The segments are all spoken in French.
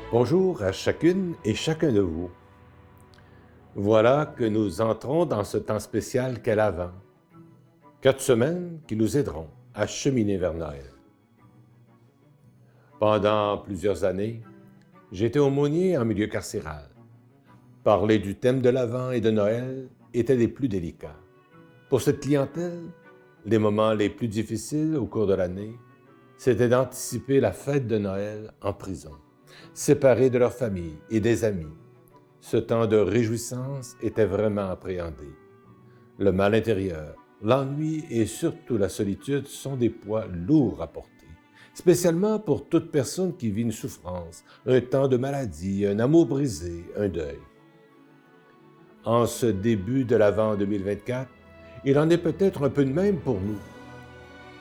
Bonjour à chacune et chacun de vous. Voilà que nous entrons dans ce temps spécial qu'est l'Avent. 4 semaines qui nous aideront à cheminer vers Noël. Pendant plusieurs années, j'étais aumônier en milieu carcéral. Parler du thème de l'Avent et de Noël était des plus délicats. Pour cette clientèle, les moments les plus difficiles au cours de l'année, c'était d'anticiper la fête de Noël en prison, séparés de leur famille et des amis. Ce temps de réjouissance était vraiment appréhendé. Le mal intérieur, l'ennui et surtout la solitude sont des poids lourds à porter, spécialement pour toute personne qui vit une souffrance, un temps de maladie, un amour brisé, un deuil. En ce début de l'Avent 2024, il en est peut-être un peu de même pour nous.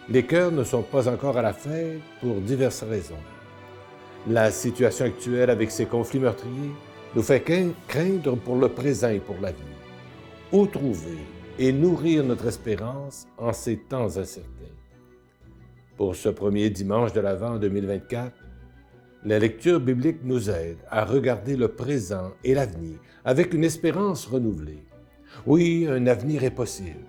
Les cœurs ne sont pas encore à la fête pour diverses raisons. La situation actuelle avec ces conflits meurtriers nous fait craindre pour le présent et pour l'avenir. Où trouver et nourrir notre espérance en ces temps incertains? Pour ce premier dimanche de l'Avent 2024, la lecture biblique nous aide à regarder le présent et l'avenir avec une espérance renouvelée. Oui, un avenir est possible.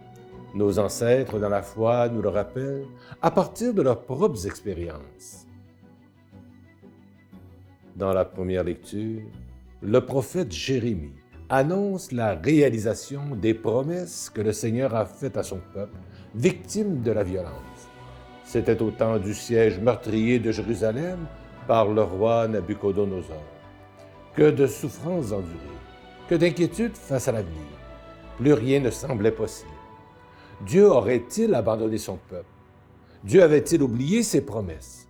Nos ancêtres dans la foi nous le rappellent à partir de leurs propres expériences. Dans la première lecture, le prophète Jérémie annonce la réalisation des promesses que le Seigneur a faites à son peuple, victime de la violence. C'était au temps du siège meurtrier de Jérusalem par le roi Nabuchodonosor. Que de souffrances endurées, que d'inquiétudes face à l'avenir. Plus rien ne semblait possible. Dieu aurait-il abandonné son peuple? Dieu avait-il oublié ses promesses?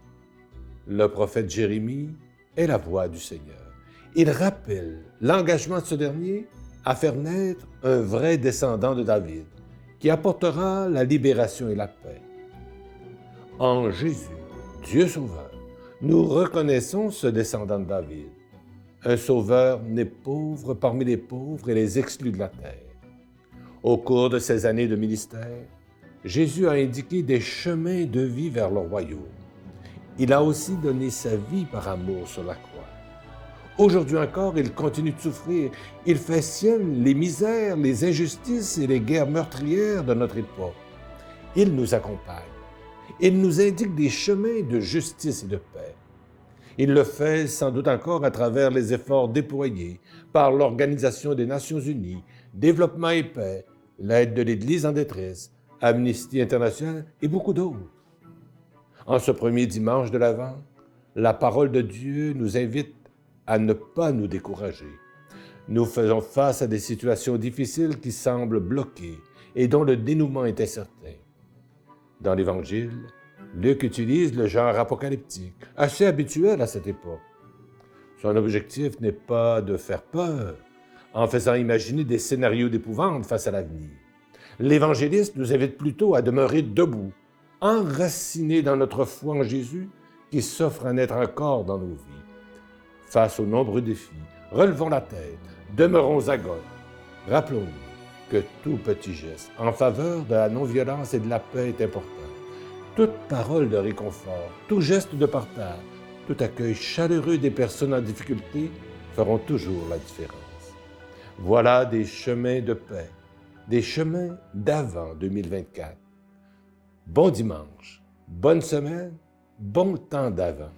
Le prophète Jérémie est la voix du Seigneur. Il rappelle l'engagement de ce dernier à faire naître un vrai descendant de David qui apportera la libération et la paix. En Jésus, Dieu sauveur, nous reconnaissons ce descendant de David, un sauveur né pauvre parmi les pauvres et les exclus de la terre. Au cours de ces années de ministère, Jésus a indiqué des chemins de vie vers le royaume. Il a aussi donné sa vie par amour sur la croix. Aujourd'hui encore, il continue de souffrir. Il fait sienne les misères, les injustices et les guerres meurtrières de notre époque. Il nous accompagne. Il nous indique des chemins de justice et de paix. Il le fait sans doute encore à travers les efforts déployés par l'Organisation des Nations Unies, Développement et Paix, l'aide de l'Église en détresse, Amnesty International et beaucoup d'autres. En ce premier dimanche de l'Avent, la parole de Dieu nous invite à ne pas nous décourager. Nous faisons face à des situations difficiles qui semblent bloquées et dont le dénouement est incertain. Dans l'Évangile, Luc utilise le genre apocalyptique, assez habituel à cette époque. Son objectif n'est pas de faire peur, en faisant imaginer des scénarios d'épouvante face à l'avenir. L'évangéliste nous invite plutôt à demeurer debout, enracinés dans notre foi en Jésus qui s'offre à naître encore dans nos vies. Face aux nombreux défis, relevons la tête, demeurons à Golgotha. Rappelons-nous que tout petit geste en faveur de la non-violence et de la paix est important. Toute parole de réconfort, tout geste de partage, tout accueil chaleureux des personnes en difficulté feront toujours la différence. Voilà des chemins de paix, des chemins d'avant 2024. Bon dimanche, bonne semaine, bon temps d'avant.